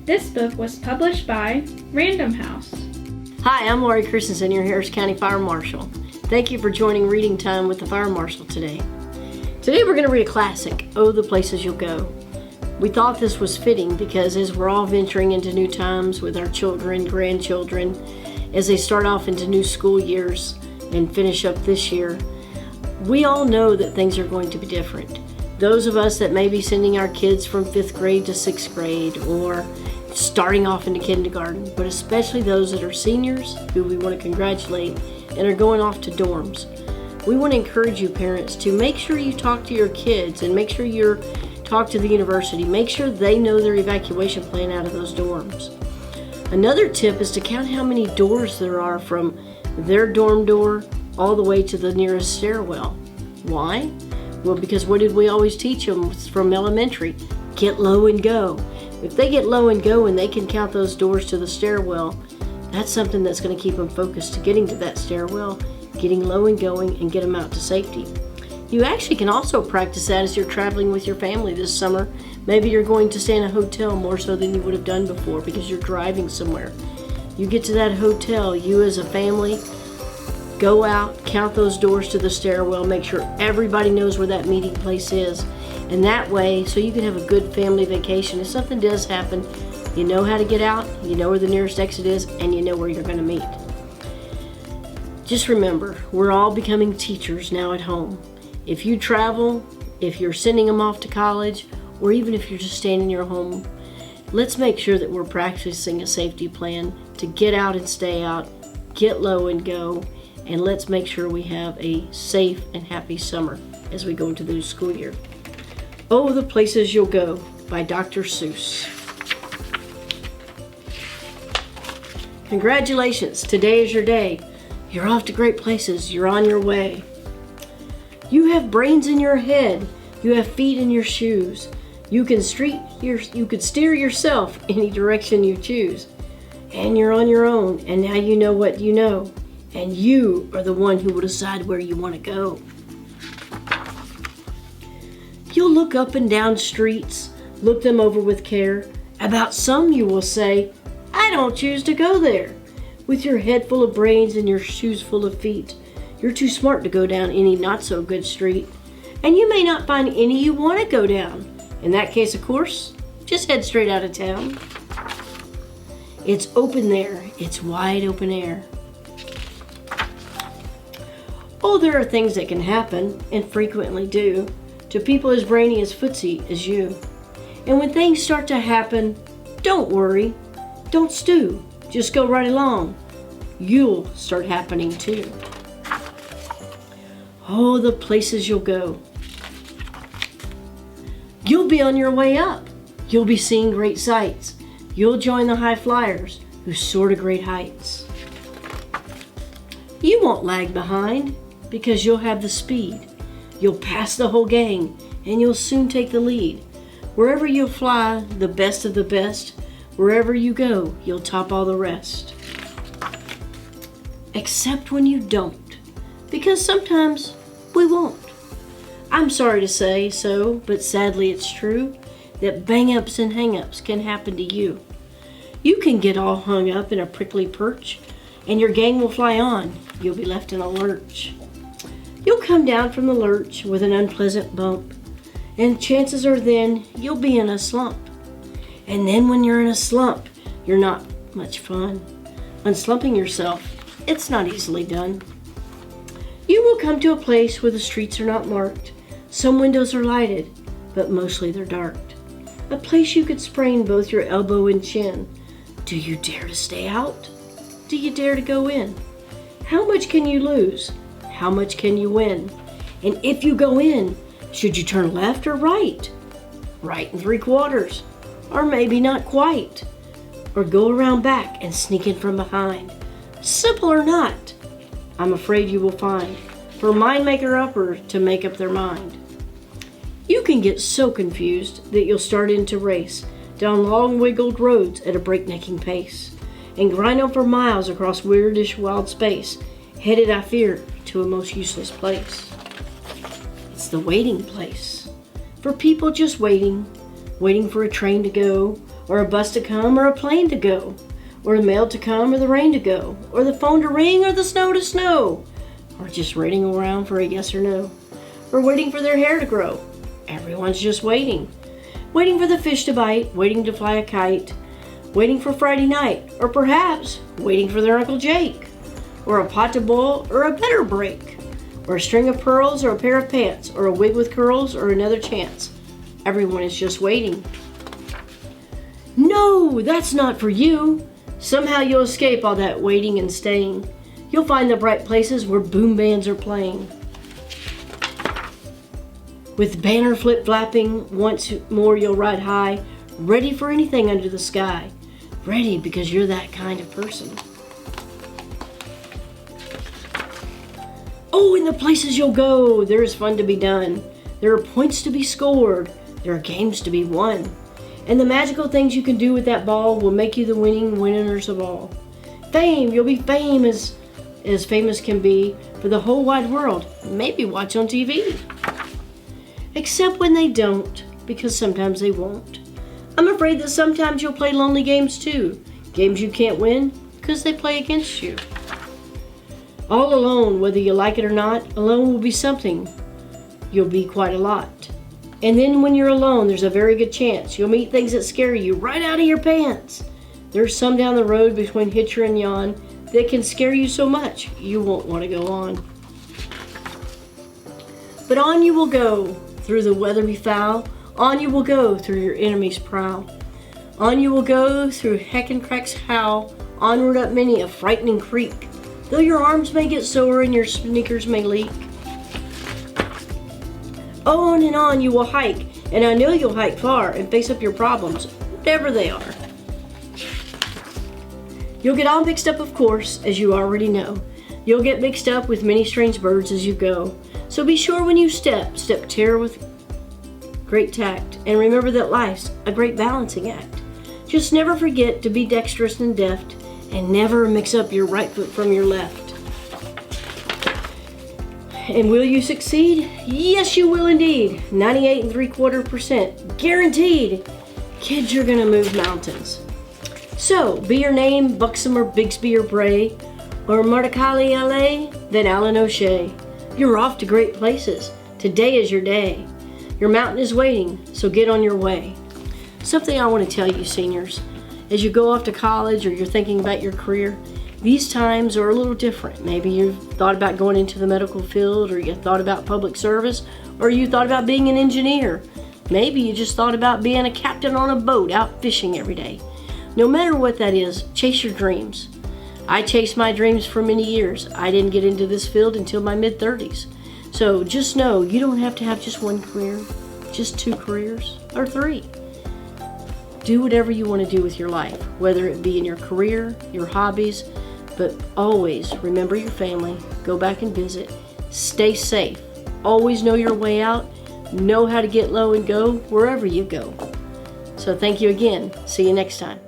This book was published by Random House. Hi, I'm Lori Christensen, your Harris County Fire Marshal. Thank you for joining Reading Time with the Fire Marshal today. Today we're going to read a classic, Oh, the Places You'll Go. We thought this was fitting because as we're all venturing into new times with our children, grandchildren, as they start off into new school years and finish up this year, we all know that things are going to be different. Those of us that may be sending our kids from 5th grade to 6th grade or starting off into kindergarten, but especially those that are seniors who we want to congratulate and are going off to dorms. We want to encourage you parents to make sure you talk to your kids and make sure you talk to the university. Make sure they know their evacuation plan out of those dorms. Another tip is to count how many doors there are from their dorm door all the way to the nearest stairwell. Why? Well, because what did we always teach them from elementary? Get low and go. If they get low and go and they can count those doors to the stairwell, that's something that's going to keep them focused to getting to that stairwell, getting low and going, and get them out to safety. You actually can also practice that as you're traveling with your family this summer. Maybe you're going to stay in a hotel more so than you would have done before because you're driving somewhere. You get to that hotel, you as a family, go out, count those doors to the stairwell, make sure everybody knows where that meeting place is. And that way, so you can have a good family vacation. If something does happen, you know how to get out, you know where the nearest exit is, and you know where you're going to meet. Just remember, we're all becoming teachers now at home. If you travel, if you're sending them off to college, or even if you're just staying in your home, let's make sure that we're practicing a safety plan to get out and stay out, get low and go, and let's make sure we have a safe and happy summer as we go into the new school year. Oh, the Places You'll Go by Dr. Seuss. Congratulations, today is your day. You're off to great places, you're on your way. You have brains in your head, you have feet in your shoes. You can steer yourself any direction you choose. And you're on your own, and now you know what you know. And you are the one who will decide where you want to go. You'll look up and down streets, look them over with care. About some you will say, I don't choose to go there. With your head full of brains and your shoes full of feet, you're too smart to go down any not so good street. And you may not find any you want to go down. In that case, of course, just head straight out of town. It's open there, it's wide open air. Oh, there are things that can happen, and frequently do, to people as brainy as footsie as you. And when things start to happen, don't worry, don't stew, just go right along. You'll start happening too. Oh, the places you'll go. You'll be on your way up. You'll be seeing great sights. You'll join the high flyers who soar to great heights. You won't lag behind because you'll have the speed. You'll pass the whole gang and you'll soon take the lead. Wherever you'll fly, the best of the best. Wherever you go, you'll top all the rest. Except when you don't, because sometimes we won't. I'm sorry to say so, but sadly it's true that bang-ups and hang-ups can happen to you. You can get all hung up in a prickly perch, and your gang will fly on. You'll be left in a lurch. You'll come down from the lurch with an unpleasant bump, and chances are then you'll be in a slump. And then when you're in a slump, you're not much fun. Unslumping yourself, it's not easily done. You will come to a place where the streets are not marked. Some windows are lighted, but mostly they're darked. A place you could sprain both your elbow and chin. Do you dare to stay out? Do you dare to go in? How much can you lose? How much can you win? And if you go in, should you turn left or right? Right and 3/4, or maybe not quite. Or go around back and sneak in from behind. Simple or not, I'm afraid you will find, for mind maker-upper to make up their mind. You can get so confused that you'll start in to race down long wiggled roads at a breaknecking pace, and grind on for miles across weirdish wild space, headed, I fear, to a most useless place. It's the waiting place, for people just waiting for a train to go, or a bus to come, or a plane to go, or the mail to come, or the rain to go, or the phone to ring, or the snow to snow, or just waiting around for a yes or no, or waiting for their hair to grow. Everyone's just waiting. Waiting for the fish to bite, waiting to fly a kite, waiting for Friday night, or perhaps waiting for their Uncle Jake, or a pot to boil, or a better break, or a string of pearls, or a pair of pants, or a wig with curls, or another chance. Everyone is just waiting. No, that's not for you. Somehow you'll escape all that waiting and staying. You'll find the bright places where boom bands are playing. With banner flip-flapping, once more you'll ride high, ready for anything under the sky. Ready because you're that kind of person. Oh, in the places you'll go, there is fun to be done. There are points to be scored. There are games to be won. And the magical things you can do with that ball will make you the winners of all. Fame, you'll be famous as famous can be for the whole wide world. Maybe watch on TV. Except when they don't, because sometimes they won't. I'm afraid that sometimes you'll play lonely games too. Games you can't win because they play against you. All alone, whether you like it or not, alone will be something. You'll be quite a lot. And then when you're alone, there's a very good chance you'll meet things that scare you right out of your pants. There's some down the road between Hitcher and Yon that can scare you so much you won't want to go on. But on you will go through the weather be foul. On you will go through your enemy's prowl. On you will go through heck and crack's howl. Onward up many a frightening creek. Though your arms may get sore and your sneakers may leak. On and on you will hike, and I know you'll hike far and face up your problems, whatever they are. You'll get all mixed up, of course, as you already know. You'll get mixed up with many strange birds as you go. So be sure when you step terror with great tact, and remember that life's a great balancing act. Just never forget to be dexterous and deft, and never mix up your right foot from your left. And will you succeed? Yes, you will indeed. 98.75% guaranteed. Kids, you're gonna move mountains. So, be your name Buxom or Bigsby or Bray, or Marticali LA, then Alan O'Shea. You're off to great places. Today is your day. Your mountain is waiting, so get on your way. Something I want to tell you, seniors, as you go off to college or you're thinking about your career, these times are a little different. Maybe you've thought about going into the medical field, or you thought about public service, or you thought about being an engineer. Maybe you just thought about being a captain on a boat out fishing every day. No matter what that is, chase your dreams. I chased my dreams for many years. I didn't get into this field until my mid-30s. So just know you don't have to have just one career, just 2 careers, or 3. Do whatever you want to do with your life, whether it be in your career, your hobbies, but always remember your family, go back and visit, stay safe, always know your way out, know how to get low and go wherever you go. So thank you again. See you next time.